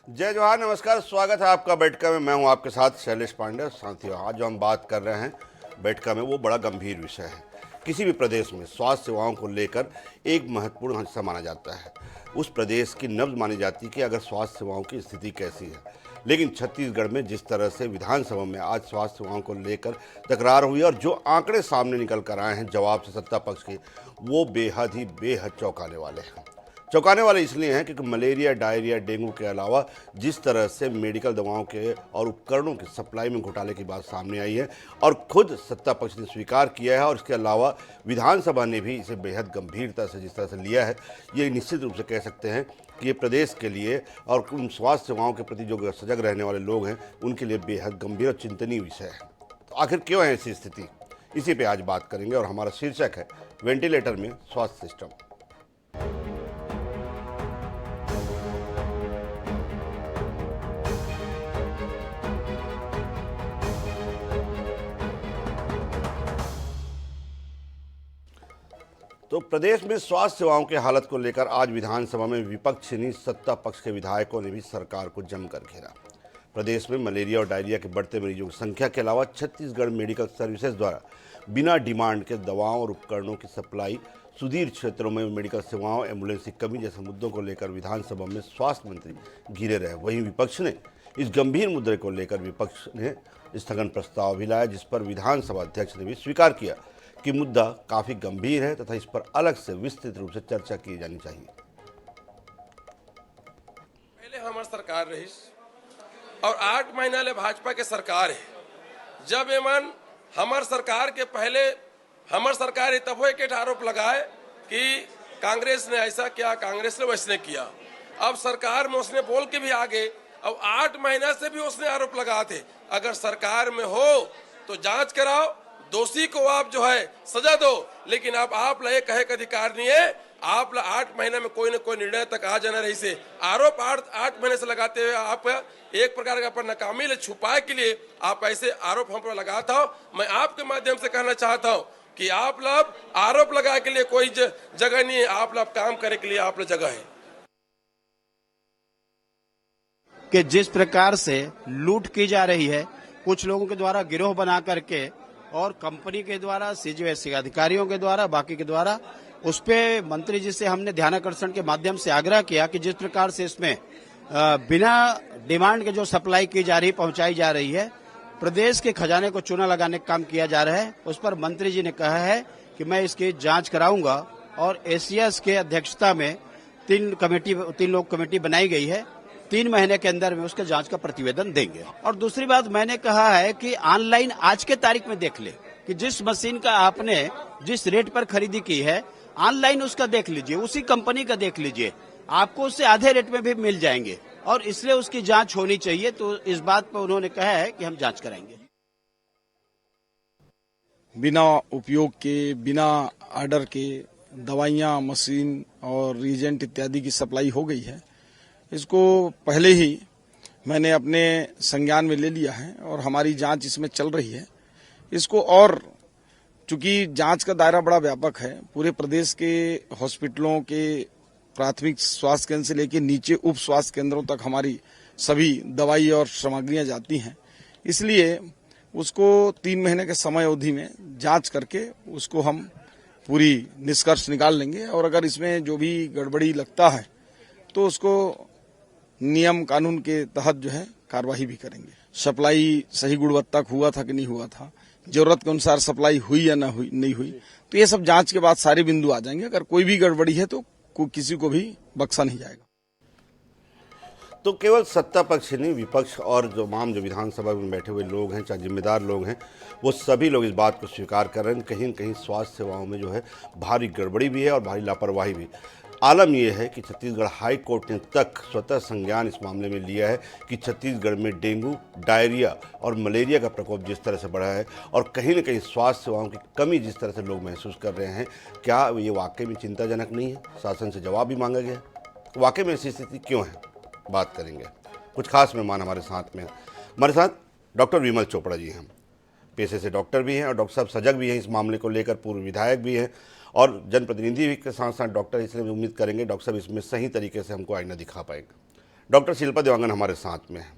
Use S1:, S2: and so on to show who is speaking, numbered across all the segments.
S1: जय जवाहर, नमस्कार, स्वागत है आपका बैठका में। मैं हूं आपके साथ शैलेश पांडे। साथियों, आज जो हम बात कर रहे हैं बैठका में वो बड़ा गंभीर विषय है। किसी भी प्रदेश में स्वास्थ्य सेवाओं को लेकर एक महत्वपूर्ण हिस्सा माना जाता है। उस प्रदेश की नब्ज मानी जाती है कि अगर स्वास्थ्य सेवाओं की स्थिति कैसी है। लेकिन छत्तीसगढ़ में जिस तरह से विधानसभा में आज स्वास्थ्य सेवाओं को लेकर तकरार हुई और जो आंकड़े सामने निकल कर आए हैं जवाब से सत्ता पक्ष के, वो बेहद चौंकाने वाले हैं। चौंकाने वाले इसलिए हैं क्योंकि मलेरिया, डायरिया, डेंगू के अलावा जिस तरह से मेडिकल दवाओं के और उपकरणों की सप्लाई में घोटाले की बात सामने आई है और खुद सत्ता पक्ष ने स्वीकार किया है, और इसके अलावा विधानसभा ने भी इसे बेहद गंभीरता से जिस तरह से लिया है, ये निश्चित रूप से कह सकते हैं कि ये प्रदेश के लिए और उन स्वास्थ्य सेवाओं के प्रति जो सजग रहने वाले लोग हैं उनके लिए बेहद गंभीर और चिंतनीय विषय है। तो आखिर क्यों है ऐसी स्थिति, इसी पर आज बात करेंगे और हमारा शीर्षक है वेंटिलेटर में स्वास्थ्य सिस्टम। तो प्रदेश में स्वास्थ्य सेवाओं की हालत को लेकर आज विधानसभा में विपक्ष ने सत्ता पक्ष के विधायकों ने भी सरकार को जमकर घेरा। प्रदेश में मलेरिया और डायरिया के बढ़ते मरीजों की संख्या के अलावा छत्तीसगढ़ मेडिकल सर्विसेज द्वारा बिना डिमांड के दवाओं और उपकरणों की सप्लाई, सुदूर क्षेत्रों में मेडिकल सेवाओं, एम्बुलेंस की कमी जैसे मुद्दों को लेकर विधानसभा में स्वास्थ्य मंत्री घिरे रहे। वहीं विपक्ष ने इस गंभीर मुद्दे को लेकर विपक्ष ने स्थगन प्रस्ताव भी लाया, जिस पर विधानसभा अध्यक्ष ने भी स्वीकार किया कि मुद्दा काफी गंभीर है तथा इस पर अलग से विस्तृत रूप से चर्चा की जानी चाहिए।
S2: पहले हमारी सरकार रही और 8 महीना ले भाजपा के सरकार है। जब एमन हमार सरकार के पहले हमार सरकार तब एक आरोप लगाए कि कांग्रेस ने ऐसा किया, कांग्रेस ने वैसने किया। अब सरकार में उसने बोल के भी आगे, अब 8 महीना से भी उसने आरोप लगाए थे। अगर सरकार में हो तो जांच कराओ, दोषी को आप जो है सजा दो, लेकिन आप ला कहे का अधिकार नहीं है। आप ला 8 महीने में कोई न कोई निर्णय तक आ जाना रही से आरोप 8 महीने से लगाते हुए आप एक प्रकार का अपन नाकामी ले छुपाए के लिए आप ऐसे आरोप हम पर लगाता हो। मैं आपके माध्यम से कहना चाहता हूँ कि आप लोग आरोप लगा के लिए कोई जगह नहीं है, आप लोग काम करे के लिए आप लोग जगह है।
S3: कि जिस प्रकार से लूट की जा रही है कुछ लोगों के द्वारा गिरोह बना करके और कंपनी के द्वारा, सीजीएस के अधिकारियों के द्वारा, बाकी के द्वारा, उस पे मंत्री जी से हमने ध्यानाकर्षण के माध्यम से आग्रह किया कि जिस प्रकार से इसमें बिना डिमांड के जो सप्लाई की जा रही, पहुंचाई जा रही है, प्रदेश के खजाने को चूना लगाने का काम किया जा रहा है। उस पर मंत्री जी ने कहा है कि मैं इसकी जांच कराऊंगा और एसीएस के अध्यक्षता में 3 लोग कमेटी बनाई गई है। 3 महीने के अंदर में उसके जांच का प्रतिवेदन देंगे। और दूसरी बात मैंने कहा है कि ऑनलाइन आज के तारीख में देख ले कि जिस मशीन का आपने जिस रेट पर खरीदी की है, ऑनलाइन उसका देख लीजिए, उसी कंपनी का देख लीजिए, आपको उससे आधे रेट में भी मिल जाएंगे और इसलिए उसकी जांच होनी चाहिए। तो इस बात पर उन्होंने कहा है कि हम जांच कराएंगे।
S4: बिना उपयोग के, बिना ऑर्डर के दवाइयां, मशीन और रीजेंट इत्यादि की सप्लाई हो गई है। इसको पहले ही मैंने अपने संज्ञान में ले लिया है और हमारी जांच इसमें चल रही है। इसको और चूंकि जांच का दायरा बड़ा व्यापक है, पूरे प्रदेश के हॉस्पिटलों के प्राथमिक स्वास्थ्य केंद्र से लेकर नीचे उप स्वास्थ्य केंद्रों तक हमारी सभी दवाई और सामग्रियां जाती हैं। इसलिए उसको 3 महीने के समय अवधि में जांच करके उसको हम पूरी निष्कर्ष निकाल लेंगे और अगर इसमें जो भी गड़बड़ी लगता है तो उसको नियम कानून के तहत जो है कार्रवाई भी करेंगे। सप्लाई सही गुणवत्ता का हुआ था कि नहीं हुआ था, जरूरत के अनुसार सप्लाई हुई या नहीं हुई, तो ये सब जांच के बाद सारे बिंदु आ जाएंगे। अगर कोई भी गड़बड़ी है तो किसी को भी बख्शा नहीं जाएगा।
S1: तो केवल सत्ता पक्ष नहीं, विपक्ष और जो विधानसभा में बैठे हुए लोग हैं, चाहे जिम्मेदार लोग हैं, वो सभी लोग इस बात को स्वीकार कर रहे हैं कहीं न कहीं स्वास्थ्य सेवाओं में जो है भारी गड़बड़ी भी है और भारी लापरवाही भी। आलम यह है कि छत्तीसगढ़ हाई कोर्ट ने तक स्वतः संज्ञान इस मामले में लिया है कि छत्तीसगढ़ में डेंगू, डायरिया और मलेरिया का प्रकोप जिस तरह से बढ़ा है और कहीं न कहीं स्वास्थ्य सेवाओं की कमी जिस तरह से लोग महसूस कर रहे हैं, क्या ये वाकई में चिंताजनक नहीं है? शासन से जवाब भी मांगा गया है। वाकई में ऐसी स्थिति क्यों है, बात करेंगे। कुछ खास मेहमान हमारे साथ में, हमारे साथ डॉक्टर विमल चोपड़ा जी हैं, पेशे से डॉक्टर भी हैं और डॉक्टर साहब सजग भी हैं इस मामले को लेकर, पूर्व विधायक भी हैं और जनप्रतिनिधि के साथ साथ डॉक्टर, इसलिए उम्मीद करेंगे डॉक्टर साहब इसमें सही तरीके से हमको आईना दिखा पाएंगे। डॉक्टर शिल्पा देवांगन हमारे साथ में हैं,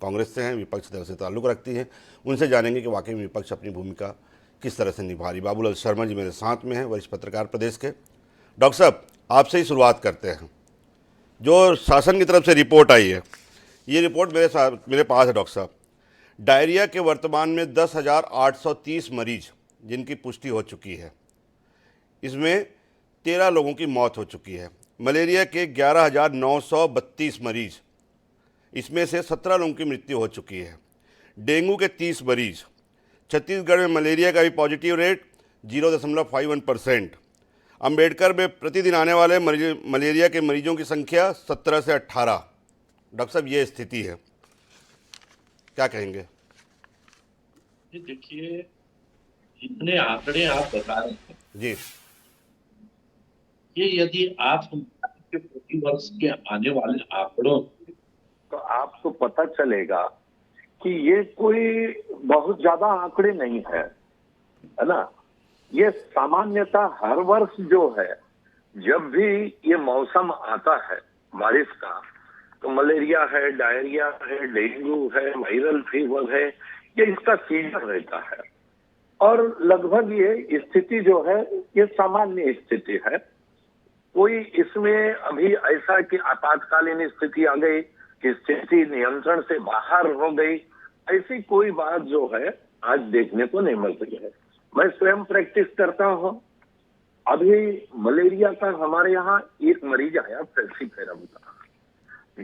S1: कांग्रेस से हैं, विपक्ष दल से ताल्लुक़ रखती हैं। उनसे जानेंगे कि वाकई में विपक्ष अपनी भूमिका किस तरह से निभा रही। बाबूलाल शर्मा जी मेरे साथ में हैं, वरिष्ठ पत्रकार प्रदेश के। डॉक्टर साहब, आपसे ही शुरुआत करते हैं। जो शासन की तरफ से रिपोर्ट आई है, ये रिपोर्ट मेरे पास है डॉक्टर साहब। डायरिया के वर्तमान में 10,830 मरीज जिनकी पुष्टि हो चुकी है, इसमें 13 लोगों की मौत हो चुकी है। मलेरिया के 11,932 मरीज, इसमें से 17 लोगों की मृत्यु हो चुकी है। डेंगू के 30 मरीज। छत्तीसगढ़ में मलेरिया का भी पॉजिटिव रेट 0.51%। अंबेडकर में प्रतिदिन आने वाले मलेरिया के मरीजों की संख्या 17 से 18। डॉक्टर साहब, ये स्थिति है, क्या कहेंगे?
S5: ये देखिए, जितने आंकड़े आप बता रहे हैं
S1: जी,
S5: ये यदि आप के प्रति वर्ष के आने वाले आंकड़ों
S6: तो आपको पता चलेगा कि ये कोई बहुत ज्यादा आंकड़े नहीं है ना। ये सामान्यतः हर वर्ष जो है, जब भी ये मौसम आता है बारिश का, तो मलेरिया है, डायरिया है, डेंगू है, वायरल फीवर है, ये इसका सीजन रहता है। और लगभग ये स्थिति जो है ये सामान्य स्थिति है। कोई इसमें अभी ऐसा कि आपातकालीन स्थिति आ गई कि स्थिति नियंत्रण से बाहर हो गई, ऐसी कोई बात जो है आज देखने को नहीं मिल रही है। मैं स्वयं प्रैक्टिस करता हूँ। अभी मलेरिया का हमारे यहाँ एक मरीज आया फेल्सीफेरम का,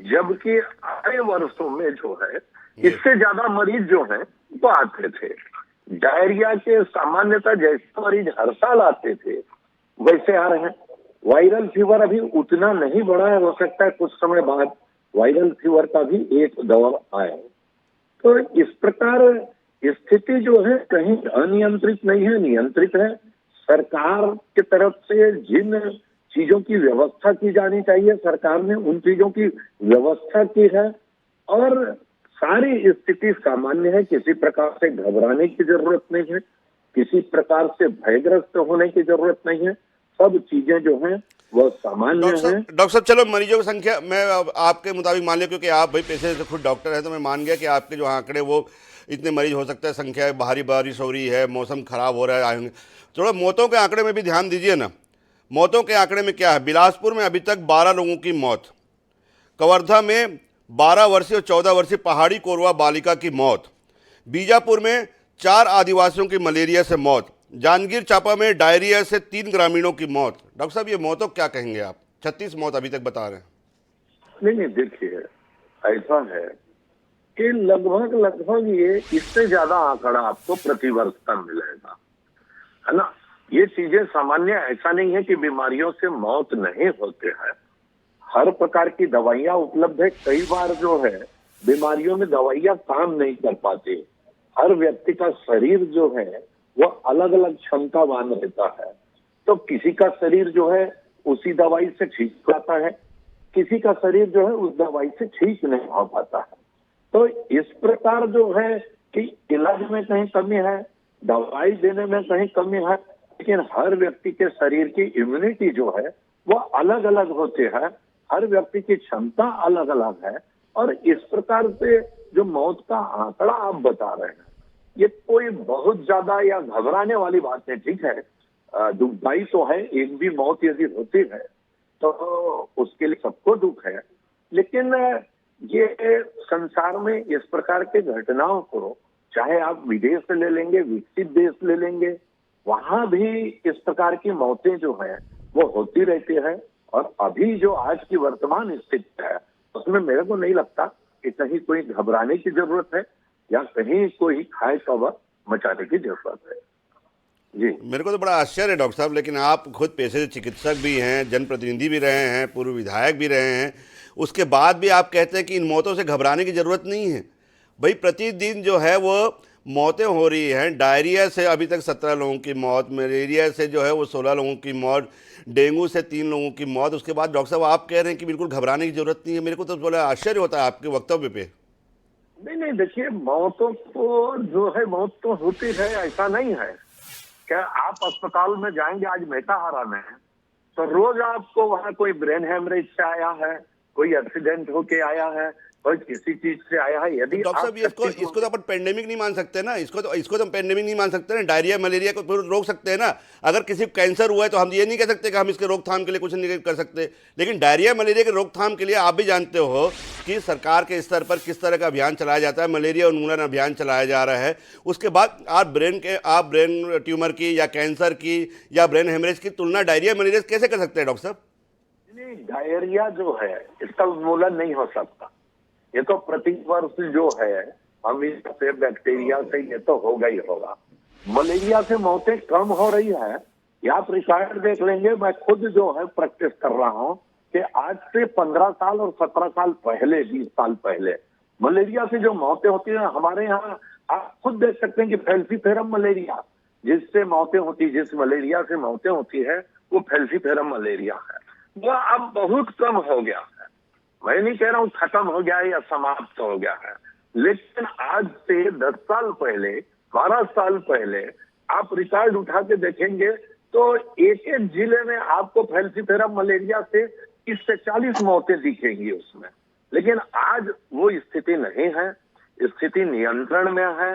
S6: जबकि आए वर्षों में जो है इससे ज्यादा मरीज जो है वो आते थे। डायरिया के सामान्यतः जैसे मरीज हर साल आते थे वैसे आ रहे हैं। वायरल फीवर अभी उतना नहीं बढ़ा है, हो सकता है कुछ समय बाद वायरल फीवर का भी एक दौर आए। तो इस प्रकार स्थिति जो है कहीं अनियंत्रित नहीं है, नियंत्रित है। सरकार की तरफ से जिन चीजों की व्यवस्था की जानी चाहिए, सरकार ने उन चीजों की व्यवस्था की है और सारी स्थिति सामान्य है। किसी प्रकार से घबराने की जरूरत नहीं है, किसी प्रकार से भयग्रस्त होने की जरूरत नहीं है। सब चीजें जो हैं वो सामान्य है।
S1: डॉक्टर साहब, चलो मरीजों की संख्या मैं आपके मुताबिक मान लिया, क्योंकि आप भाई पेशे से खुद डॉक्टर हैं, तो मैं मान गया कि आपके जो आंकड़े वो इतने मरीज हो सकता है, संख्या है, भारी बारिश हो रही है, मौसम खराब हो रहा है, आएंगे। थोड़ा मौतों के आंकड़े में भी ध्यान दीजिए ना। मौतों के आंकड़े में क्या है? बिलासपुर में अभी तक 12 लोगों की मौत, कवर्धा में 12 वर्षीय और 14 वर्षीय पहाड़ी कोरवा बालिका की मौत, बीजापुर में 4 आदिवासियों की मलेरिया से मौत, जांजगीर चांपा में डायरिया से 3 ग्रामीणों की मौत। डॉक्टर साहब, ये मौतों क्या कहेंगे आप? 36 मौत अभी तक बता रहे हैं।
S6: नहीं, देखिए ऐसा है कि लगभग ये इससे ज्यादा आंकड़ा आपको प्रतिवर्ष का मिलेगा, है ना। ये चीजें सामान्य, ऐसा नहीं है कि बीमारियों से मौत नहीं होते हैं। हर प्रकार की दवाइयां उपलब्ध है। कई बार जो है बीमारियों में दवाइयां काम नहीं कर पाती। हर व्यक्ति का शरीर जो है वो अलग अलग क्षमतावान रहता है। तो किसी का शरीर जो है उसी दवाई से ठीक पाता है, किसी का शरीर जो है उस दवाई से ठीक नहीं हो पाता है। तो इस प्रकार जो है कि इलाज में कहीं कमी है, दवाई देने में कहीं कमी है, लेकिन हर व्यक्ति के शरीर की इम्यूनिटी जो है वो अलग अलग होती है, हर व्यक्ति की क्षमता अलग अलग है। और इस प्रकार से जो मौत का आंकड़ा आप बता रहे हैं, ये कोई बहुत ज्यादा या घबराने वाली बात नहीं। ठीक है, दुखदाई तो है, एक भी मौत यदि होती है तो उसके लिए सबको दुख है, लेकिन ये संसार में इस प्रकार के घटनाओं को, चाहे आप विदेश से ले लेंगे, विकसित देश ले लेंगे, वहां भी इस प्रकार की मौतें जो है वो होती रहती है। और अभी जो आज की वर्तमान स्थिति है उसमें मेरे को नहीं लगता कि कहीं कोई घबराने की जरूरत है या कहीं कोई खाए खबर मचाने की जरूरत है। जी,
S1: मेरे को तो बड़ा आश्चर्य है डॉक्टर साहब, लेकिन आप खुद पेशे से चिकित्सक भी हैं, जनप्रतिनिधि भी रहे हैं, पूर्व विधायक भी रहे हैं, उसके बाद भी आप कहते हैं कि इन मौतों से घबराने की ज़रूरत नहीं है। भाई प्रतिदिन जो है वो मौतें हो रही हैं। डायरिया से अभी तक 17 लोगों की मौत, मलेरिया से जो है वो 16 लोगों की मौत, डेंगू से 3 लोगों की मौत। उसके बाद डॉक्टर साहब आप कह रहे हैं कि बिल्कुल घबराने की ज़रूरत नहीं है। मेरे को तो बड़ा आश्चर्य होता है आपके वक्तव्य पे।
S6: नहीं, देखिए मौतों को जो है मौत तो होती है, ऐसा नहीं है क्या आप अस्पताल में जाएंगे आज मेटाहारा में, तो रोज आपको वहां कोई ब्रेन हेमरेज से आया है, कोई एक्सीडेंट होके आया है, कोई किसी चीज से आया है। यदि
S1: डॉक्टर साहब, इसको तो अपन पेंडेमिक नहीं मान सकते ना, इसको तो हम पेंडेमिक नहीं मान सकते ना। डायरिया मलेरिया को तो रोक सकते हैं ना। अगर किसी को कैंसर हुआ है तो हम ये नहीं कह सकते कि हम इसके रोकथाम के लिए कुछ नहीं कर सकते। लेकिन डायरिया मलेरिया के रोकथाम के लिए आप भी जानते हो कि सरकार के स्तर पर किस तरह का अभियान चलाया जाता है। मलेरिया उन्मूलन अभियान चलाया जा रहा है। उसके बाद आप ब्रेन ट्यूमर की या कैंसर की या ब्रेन हेमरेज की तुलना डायरिया मलेरिया कैसे कर सकते हैं डॉक्टर साहब?
S6: नहीं, डायरिया जो है इसका उन्मूलन नहीं हो सकता। ये तो प्रतिवर्ष जो है हम इससे बैक्टीरिया से ये तो होगा ही होगा। मलेरिया से मौतें कम हो रही है, या आप रिकॉर्ड देख लेंगे। मैं खुद जो है प्रैक्टिस कर रहा हूँ कि आज से 15 साल और 17 साल पहले, 20 साल पहले मलेरिया से जो मौतें होती है हमारे यहाँ, आप खुद देख सकते हैं कि फैल्सीफेरम मलेरिया जिससे मौतें होती, जिस मलेरिया से मौतें होती है वो फैल्सीफेरम मलेरिया है। वो अब बहुत कम हो गया है। मैं नहीं कह रहा हूं खत्म हो गया है या समाप्त हो गया है, लेकिन आज से 10 साल पहले, 12 साल पहले आप रिकॉर्ड उठा के देखेंगे तो एक एक जिले में आपको फैल्सीफेरम मलेरिया से 30 से 40 मौतें दिखेंगी उसमें। लेकिन आज वो स्थिति नहीं है, स्थिति नियंत्रण में है।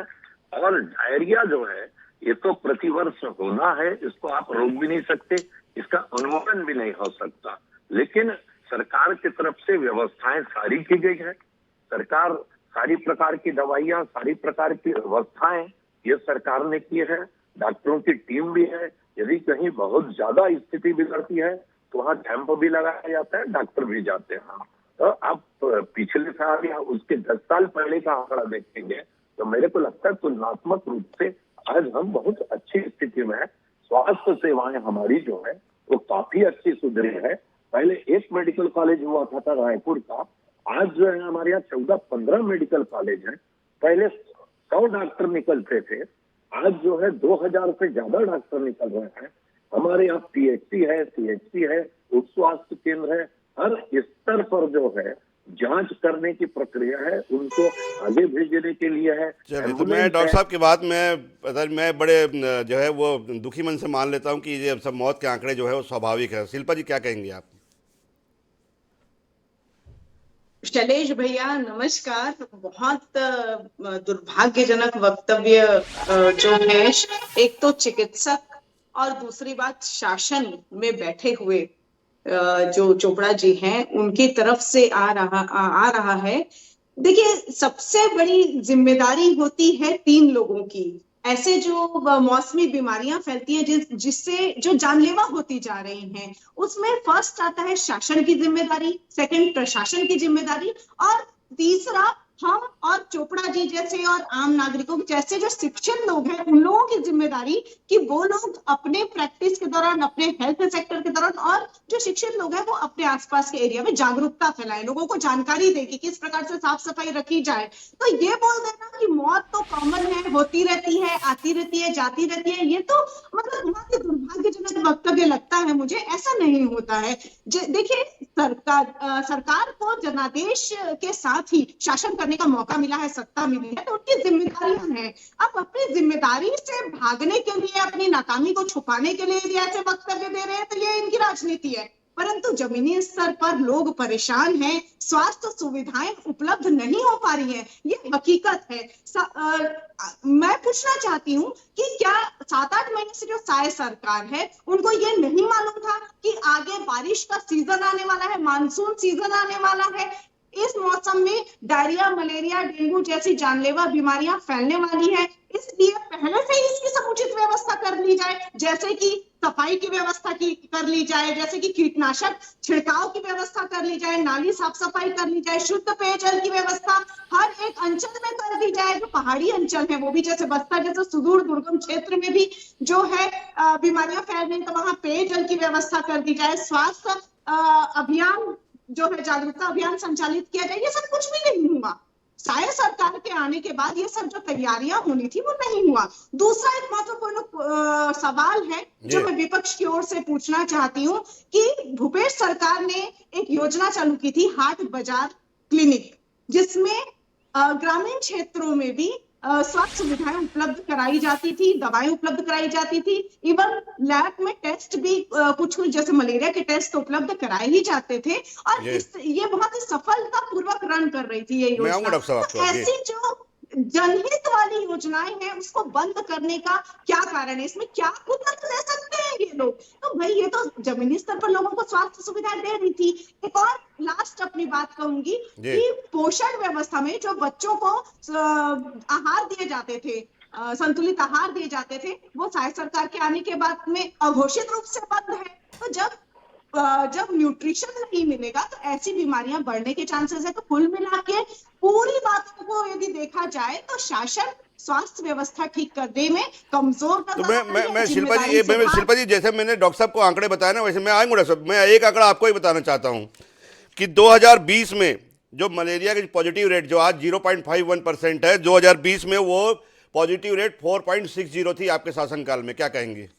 S6: और डायरिया जो है ये तो प्रतिवर्ष होना है, इसको आप रोक भी नहीं सकते, इसका उन्मूलन भी नहीं हो सकता। लेकिन सरकार की तरफ से व्यवस्थाएं सारी की गई है। सरकार सारी प्रकार की दवाइयां, सारी प्रकार की व्यवस्थाएं ये सरकार ने की है। डॉक्टरों की टीम भी है। यदि कहीं बहुत ज्यादा स्थिति बिगड़ती है तो वहाँ कैंप भी लगाया जाता है, डॉक्टर भी जाते हैं। तो आप पिछले साल या उसके 10 साल पहले का आंकड़ा देखेंगे तो मेरे को लगता है तुलनात्मक रूप से आज हम बहुत अच्छी स्थिति में है। स्वास्थ्य सेवाएं हमारी जो है वो काफी अच्छी सुधरी है। पहले एक मेडिकल कॉलेज हुआ था रायपुर का, आज जो है हमारे यहाँ 14-15 मेडिकल कॉलेज हैं। पहले 100 डॉक्टर निकलते थे, आज जो है 2000 से ज्यादा डॉक्टर निकल रहे हैं। हमारे यहाँ पीएचसी है, सीएचसी है, उप स्वास्थ्य केंद्र है। हर स्तर पर जो है जांच करने की प्रक्रिया है, उनको आगे भेजने के लिए है।
S1: चलिए, तो मैं डॉक्टर साहब की बात मैं बड़े जो है वो दुखी मन से मान लेता हूँ कि ये सब मौत के आंकड़े जो है वो स्वाभाविक है। शिल्पा जी क्या कहेंगी आप?
S7: शैलेश भैया नमस्कार। बहुत दुर्भाग्यजनक वक्तव्य जो है, एक तो चिकित्सक और दूसरी बात शासन में बैठे हुए जो चोपड़ा जी हैं उनकी तरफ से आ रहा है। देखिए, सबसे बड़ी जिम्मेदारी होती है 3 लोगों की। ऐसे जो मौसमी बीमारियां फैलती हैं जिससे जो जानलेवा होती जा रही हैं, उसमें फर्स्ट आता है शासन की जिम्मेदारी, सेकंड प्रशासन की जिम्मेदारी, और तीसरा हम और चोपड़ा जी जैसे और आम नागरिकों जैसे जो शिक्षित लोग हैं उन लोगों की जिम्मेदारी कि वो लोग अपने प्रैक्टिस के दौरान, अपने हेल्थ सेक्टर के दौरान, और जो शिक्षित लोग हैं वो अपने आसपास के एरिया में जागरूकता फैलाएं, लोगों को जानकारी दे कि किस प्रकार से साफ सफाई रखी जाए। तो ये बोल देना कि मौत तो कॉमन है, होती रहती है, आती रहती है, जाती रहती है, ये तो मतलब बहुत ही दुर्भाग्यजनक वक्तव्य लगता है मुझे। ऐसा नहीं होता है। देखिए, सरकार को जनादेश के साथ ही शासन करने का मौका मिला है, सत्ता मिली है, तो उनकी जिम्मेदारियां हैं। अब अपनी जिम्मेदारी से भागने के लिए, अपनी नाकामी को छुपाने के लिए यदि ऐसे वक्तव्य दे रहे हैं तो ये इनकी राजनीति है। परंतु जमीनी स्तर पर लोग परेशान हैं, स्वास्थ्य सुविधाएं उपलब्ध नहीं हो पा रही हैं, ये हकीकत है। मैं पूछना चाहती हूँ कि क्या 7-8 महीने से जो साय सरकार है उनको ये नहीं मालूम था कि आगे बारिश का सीजन आने वाला है, मानसून सीजन आने वाला है? इस मौसम में डायरिया, मलेरिया, डेंगू जैसी जानलेवा बीमारियां फैलने वाली है, इसलिए पहले से ही इसकी समुचित व्यवस्था कर ली जाए, जैसे कि सफाई की व्यवस्था कर ली जाए, जैसे कि कीटनाशक छिड़काव की व्यवस्था कर ली जाए, नाली साफ सफाई कर ली जाए, शुद्ध पेयजल की व्यवस्था हर एक अंचल में कर दी जाए। जो पहाड़ी अंचल है वो भी, जैसे बस्तर जैसे सुदूर दुर्गम क्षेत्र में भी जो है बीमारियां फैल रही, तो वहां पेयजल की व्यवस्था कर दी जाए, स्वास्थ्य अभियान जो है, जागरूकता अभियान संचालित किया जाए। ये सब कुछ भी नहीं हुआ। साय सरकार के आने के बाद ये सब जो तैयारियां होनी थी वो नहीं हुआ। दूसरा एक महत्वपूर्ण सवाल है जो मैं विपक्ष की ओर से पूछना चाहती हूँ कि भूपेश सरकार ने एक योजना चालू की थी, हाट बाजार क्लिनिक, जिसमें ग्रामीण क्षेत्रों में भी स्वास्थ्य सुविधाएं उपलब्ध कराई जाती थी, दवाएं उपलब्ध कराई जाती थी, इवन लैब में टेस्ट भी कुछ जैसे मलेरिया के टेस्ट उपलब्ध कराए ही जाते थे। और ये बहुत ही सफलता पूर्वक रन कर रही थी ये
S1: मैं आऊंगा
S7: योजना।
S1: डॉक्टर साहब
S7: तो
S1: आपको जी।
S7: ऐसी जो जनहित वाली योजनाएं हैं उसको बंद करने का क्या कारण है? इसमें क्या कुदरत ले सकते हैं ये लोग? तो भाई ये तो जमीनी स्तर पर लोगों को स्वास्थ्य सुविधाएं दे रही थी। एक और लास्ट अपनी बात कहूंगी
S1: जी।
S7: कि पोषण व्यवस्था में जो बच्चों को आहार दिए जाते थे, संतुलित आहार दिए जाते थे, वो शायद सरकार के आने के बाद में अघोषित रूप से बंद है। तो जब न्यूट्रिशन नहीं मिलेगा तो ऐसी बीमारियां बढ़ने के चांसेस है। तो कुल मिला के पूरी बातों को यदि देखा जाए तो शासन स्वास्थ्य व्यवस्था ठीक करने में कमजोर
S1: तो
S7: नजर आ रही है।
S1: मैं शिल्पा
S7: जिम्मेदारी से बाहर-
S1: शिल्पा जी, जैसे मैंने डॉक्टर साहब को आंकड़े बताए ना, वैसे मैं आऊंगा डॉक्टर साहब। मैं एक आंकड़ा आपको ही बताना चाहता हूं कि 2020 में जो मलेरिया की पॉजिटिव रेट जो आज 0.51% है, 2020 में वो पॉजिटिव रेट 4.60 थी आपके शासनकाल में। क्या कहेंगे?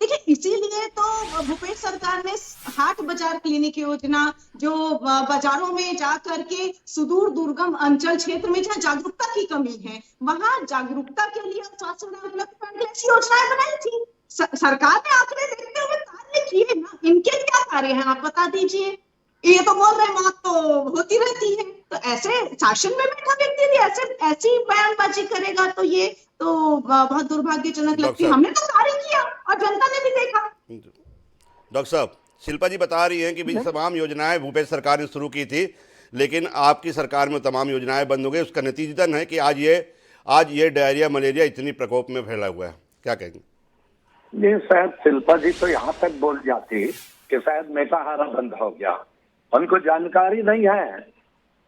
S7: देखिए, इसीलिए तो भूपेश सरकार ने हाट बाजार क्लिनिक योजना, जो बाजारों में जा करके सुदूर दुर्गम अंचल क्षेत्र में जहाँ जागरूकता की कमी है वहां जागरूकता के लिए स्वास्थ्य सुविधा उपलब्ध करने के लिए ऐसी योजनाएं बनाई थी। सरकार ने आंकड़े देखते हुए कार्य किए ना। इनके क्या कार्य हैं आप बता दीजिए। ये तो बोल रहे हैं मौत तो होती रहती है। तो ऐसे शासन में बैठा व्यक्ति यदि ऐसी बयानबाजी करेगा तो ये तो बहुत दुर्भाग्यजनक लगती है।
S1: साहब।
S7: हमने तो कार्य किया और जनता ने भी देखा।
S1: डॉक्टर साहब, शिल्पा जी बता रही हैं कि भी तमाम योजनाएं भूपेश सरकार ने शुरू की थी, लेकिन आपकी सरकार में तमाम योजनाएं बंद हो गई। उसका नतीजतन है कि आज ये डायरिया मलेरिया इतनी प्रकोप में फैला हुआ है। क्या कहेंगे?
S6: ये शायद शिल्पा जी तो यहाँ तक बोल जाती कि शायद मेटाहारा बंद हो गया। उनको जानकारी नहीं है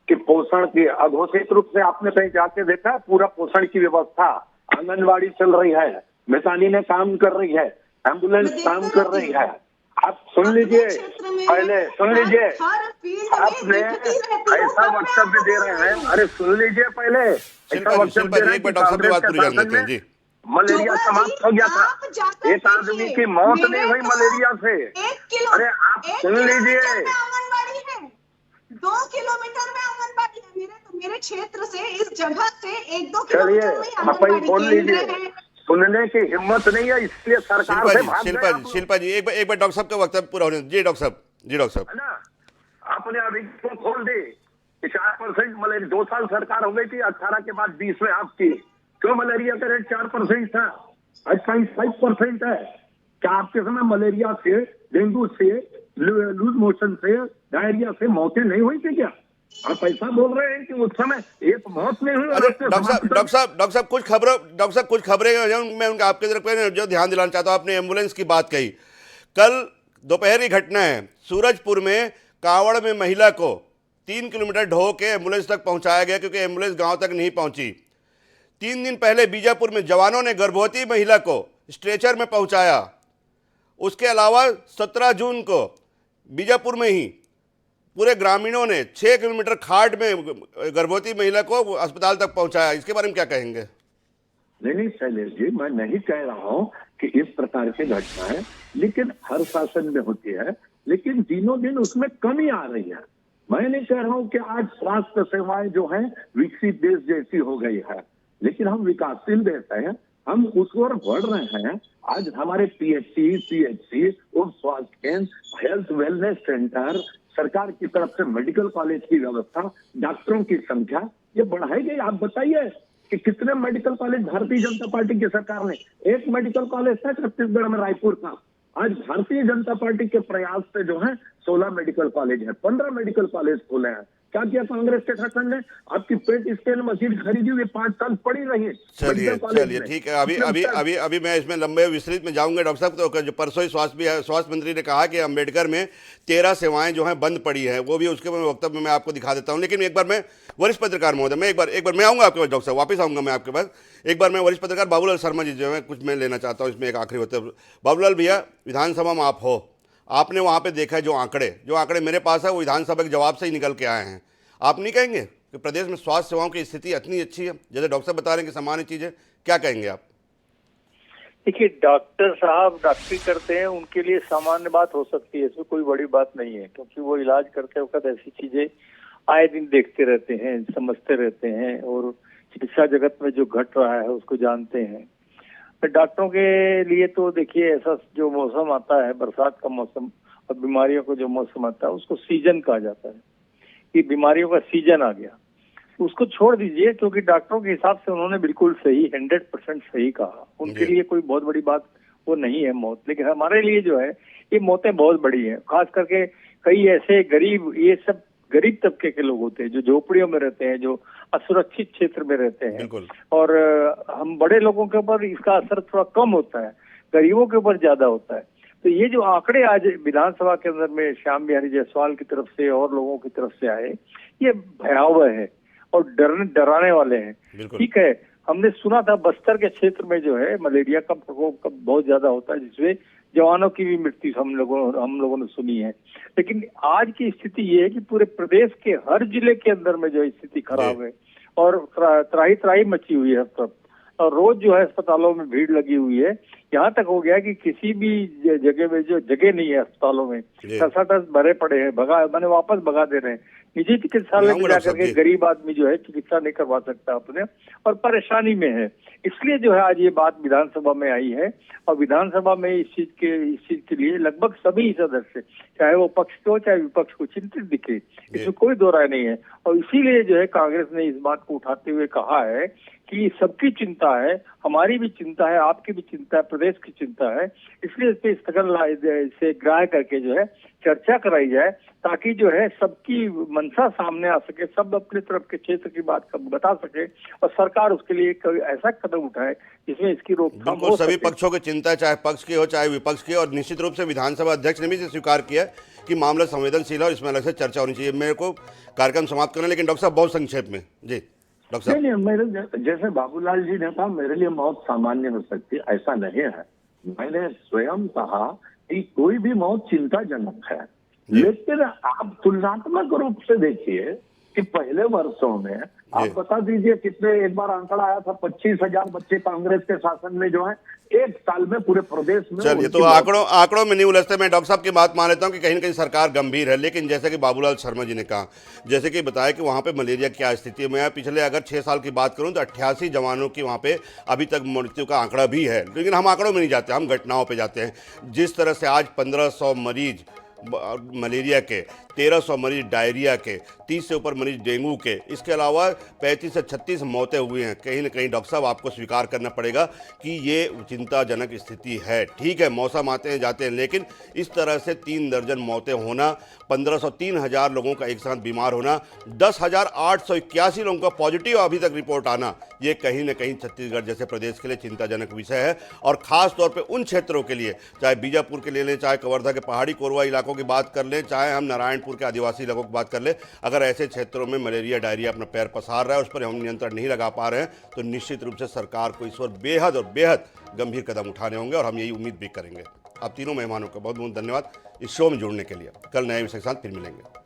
S6: कि पोषण की अघोषित रूप से आपने कहीं जाके देखा, पूरा पोषण की व्यवस्था आंगनबाड़ी चल रही है, मितानी ने काम कर रही है, एम्बुलेंस काम कर रही है। आप सुन लीजिए, पहले सुन लीजिए, आपने ऐसा वक्तव्य दे रहे हैं। अरे सुन लीजिए पहले, ऐसा वक्तव्य दे रहे हैं कि कांग्रेस के शासन में मलेरिया समाप्त हो गया था। एक आदमी की मौत नहीं हुई मलेरिया से। अरे आप सुन लीजिए,
S7: 2 किलोमीटर में आंगनबाड़ी है। मेरे क्षेत्र से, इस जगह से 1-2
S6: चलिए
S7: किलोमीटर में
S6: आप ही बोल लीजिए। सुनने की हिम्मत नहीं है, इसलिए सरकार से भाग गए।
S1: शिल्पा जी एक बार डॉक्टर साहब का वक्तव्य पूरा होने। जी डॉक्टर साहब।
S6: है ना, आपने अभी क्यों खोल दी कि 4% मलेरिया 2 साल सरकार हो गई थी, 18 के बाद 20 में आपकी क्यों मलेरिया का रेट 4% था, आज 5% है। क्या आपके समय मलेरिया से, डेंगू से, लूज मोशन से, डायरिया से मौतें नहीं हुई थी क्या? आप ऐसा बोल रहे हैं कि उस समय एक मौत नहीं हुई।
S1: अरे डॉक्टर साहब कुछ खबरें मैं उनका आपके तरफ जो ध्यान दिलाना चाहता हूँ। आपने एम्बुलेंस की बात कही, कल दोपहर की घटना है, सूरजपुर में कांवड़ में महिला को 3 किलोमीटर ढो के एम्बुलेंस तक पहुंचाया गया क्योंकि एम्बुलेंस गांव तक नहीं पहुंची। 3 दिन पहले बीजापुर में जवानों ने गर्भवती महिला को स्ट्रेचर में पहुंचाया। उसके अलावा 17 जून को बीजापुर में ही पूरे ग्रामीणों ने 6 किलोमीटर खाट में गर्भवती महिला को अस्पताल तक पहुंचाया। इसके बारे में क्या कहेंगे?
S6: नहीं शैलेश जी, मैं नहीं कह रहा हूं कि इस प्रकार की घटनाएं लेकिन हर शासन में होती है, लेकिन दिनों दिन उसमें कमी आ रही है। मैं नहीं कह रहा हूं कि आज स्वास्थ्य सेवाएं जो हैं विकसित देश जैसी हो गई है, लेकिन हम विकासशील देश हैं, हम उस ओर बढ़ रहे हैं। आज हमारे पीएचसी, उप स्वास्थ्य केंद्र, हेल्थ वेलनेस सेंटर, सरकार की तरफ से मेडिकल कॉलेज की व्यवस्था, डॉक्टरों की संख्या ये बढ़ाई गई। आप बताइए कि कितने medical college Bharatiya Janata party की सरकार ने, एक मेडिकल कॉलेज था छत्तीसगढ़ में रायपुर का, आज भारतीय जनता पार्टी के प्रयास से जो है 16 मेडिकल कॉलेज है, 15 मेडिकल कॉलेज खोले हैं। क्या किया कांग्रेस के शासन ने? आपकी पेट स्कैन मशीन खरीदी हुई 5 साल पड़ी रही है।
S1: चलिए ठीक है। अभी मैं इसमें लंबे विस्तृत में जाऊंगा डॉक्टर साहब। तो जो परसों ही स्वास्थ्य मंत्री ने कहा कि अम्बेडकर में 13 सेवाएं जो हैं बंद पड़ी हैं, वो भी उसके वक्तव्य में मैं आपको दिखा देता हूं। लेकिन एक बार मैं वरिष्ठ पत्रकार महोदय, मैं एक बार मैं आऊंगा आपके पास डॉक्टर साहब, वापस आऊंगा मैं आपके पास। एक बार मैं वरिष्ठ पत्रकार बाबूलाल शर्मा जी जो है कुछ मैं लेना चाहता हूँ इसमें एक आखिरी वक्तव्य। बाबूलाल भैया, विधानसभा में आप हो, आपने वहाँ पे देखा है जो आंकड़े मेरे पास है वो विधानसभा के जवाब से ही निकल के आए हैं। आप नहीं कहेंगे कि प्रदेश में स्वास्थ्य सेवाओं की स्थिति इतनी अच्छी है, जैसे डॉक्टर साहब बता रहे हैं कि सामान्य चीज़ है? क्या कहेंगे आप?
S8: देखिए, डॉक्टर साहब डॉक्टरी करते हैं, उनके लिए सामान्य बात हो सकती है, इसमें कोई बड़ी बात नहीं है, क्योंकि वो इलाज करते वक्त ऐसी चीजें आए दिन देखते रहते हैं, समझते रहते हैं और चिकित्सा जगत में जो घट रहा है उसको जानते हैं। डॉक्टरों के लिए तो देखिए, ऐसा जो मौसम आता है, बरसात का मौसम और बीमारियों का जो मौसम आता है, उसको सीजन कहा जाता है। कि बीमारियों का सीजन आ गया, उसको छोड़ दीजिए, क्योंकि डॉक्टरों के हिसाब से उन्होंने बिल्कुल सही 100% सही कहा। उनके लिए कोई बहुत बड़ी बात वो नहीं है मौत, लेकिन हमारे लिए जो है ये मौतें बहुत बड़ी हैं। खास करके कई ऐसे गरीब, ये सब गरीब तबके के लोग होते हैं जो झोपड़ियों में रहते हैं, जो असुरक्षित क्षेत्र में रहते हैं। और हम बड़े लोगों के ऊपर इसका असर थोड़ा कम होता है, गरीबों के ऊपर ज्यादा होता है। तो ये जो आंकड़े आज विधानसभा के अंदर में श्याम बिहारी जायसवाल की तरफ से और लोगों की तरफ से आए, ये भयावह है और डराने वाले हैं। ठीक है, हमने सुना था बस्तर के क्षेत्र में जो है मलेरिया का प्रकोप बहुत ज्यादा होता है, जिसमें जवानों की भी मृत्यु हम लोगों ने सुनी है। लेकिन आज की स्थिति ये है कि पूरे प्रदेश के हर जिले के अंदर में जो स्थिति खराब है और त्राही त्राही मची हुई है हर तरफ, और रोज जो है अस्पतालों में भीड़ लगी हुई है। यहाँ तक हो गया कि किसी भी जगह में जो जगह नहीं है अस्पतालों में, टस भरे पड़े हैं, मैंने वापस भगा दे रहे हैं। निजी चिकित्सालय में जाकर के गरीब आदमी जो है चिकित्सा नहीं करवा सकता अपने, और परेशानी में है। इसलिए जो है आज ये बात विधानसभा में आई है, और विधानसभा में इस चीज के लिए लगभग सभी सदस्य, चाहे वो पक्ष के हो चाहे विपक्ष को, चिंतित दिखे, इसमें कोई दो राय नहीं है। और इसीलिए जो है कांग्रेस ने इस बात को उठाते हुए कहा है कि सबकी चिंता है, हमारी भी चिंता है, आपकी भी चिंता है, प्रदेश की चिंता है। इसलिए इस पे स्थगन से ग्राह्य करके जो है चर्चा कराई जाए, ताकि जो है सबकी मंशा सामने आ सके, सब अपने तरफ के क्षेत्र की बात बता सके, और सरकार उसके लिए ऐसा कदम उठाए जिसमें इसकी रोकथाम हो सके।
S1: सभी पक्षों की चिंता है, चाहे पक्ष की हो चाहे विपक्ष की, और निश्चित रूप से विधानसभा अध्यक्ष ने भी स्वीकार किया कि मामला संवेदनशील है और इसमें अलग से चर्चा होनी चाहिए। मेरे को कार्यक्रम समाप्त करना, लेकिन डॉक्टर साहब बहुत संक्षेप में जी। डॉक्टर साहब,
S6: नहीं, मेरे जैसे बाबूलाल जी ने कहा, मेरे लिए मौत सामान्य हो सकती है, ऐसा नहीं है। मैंने स्वयं कहा कि कोई भी मौत चिंताजनक है, लेकिन आप तुलनात्मक रूप से देखिए कि पहले वर्षों में आप बता दीजिए कितने, एक बार आंकड़ा आया था 25,000 बच्चे कांग्रेस के शासन में जो है एक साल में पूरे प्रदेश में।
S1: चलिए, तो आंकड़ों में नहीं उलझते। मैं डॉक्टर साहब की बात मान लेता हूं कि कहीं ना कहीं सरकार गंभीर है, लेकिन जैसे कि बाबूलाल शर्मा जी ने कहा, जैसे कि बताया कि वहां पे मलेरिया क्या स्थिति है। मैं पिछले अगर 6 साल की बात करूं तो 88 जवानों की वहां पे अभी तक मृत्यु का आंकड़ा भी है, लेकिन हम आंकड़ों में नहीं जाते, हम घटनाओं पर जाते हैं। जिस तरह से आज 1500 मरीज मलेरिया के, 1300 मरीज डायरिया के, 30 से ऊपर मरीज डेंगू के, इसके अलावा 35 से 36 मौतें हुई हैं। कहीं ना कहीं डॉक्टर साहब आपको स्वीकार करना पड़ेगा कि ये चिंताजनक स्थिति है। ठीक है, मौसम आते हैं जाते हैं, लेकिन इस तरह से 3 दर्जन मौतें होना, 1500 3,000 लोगों का एक साथ बीमार होना, 10,881 लोगों का पॉजिटिव अभी तक रिपोर्ट आना, ये कहीं ना कहीं छत्तीसगढ़ जैसे प्रदेश के लिए चिंताजनक विषय है। और खास तौर पे उन क्षेत्रों के लिए, चाहे बीजापुर के ले लें, चाहे कवर्धा के पहाड़ी कोरवा इलाकों की बात कर लें, चाहे हम नारायणपुर के आदिवासी इलाकों की बात कर लें, अगर ऐसे क्षेत्रों में मलेरिया डायरिया अपना पैर पसार रहा है, उस पर हम नियंत्रण नहीं लगा पा रहे हैं, तो निश्चित रूप से सरकार को इस पर बेहद और बेहद गंभीर कदम उठाने होंगे, और हम यही उम्मीद भी करेंगे। आप तीनों मेहमानों का बहुत बहुत धन्यवाद इस शो में जुड़ने के लिए। कल नए विषय के साथ फिर मिलेंगे।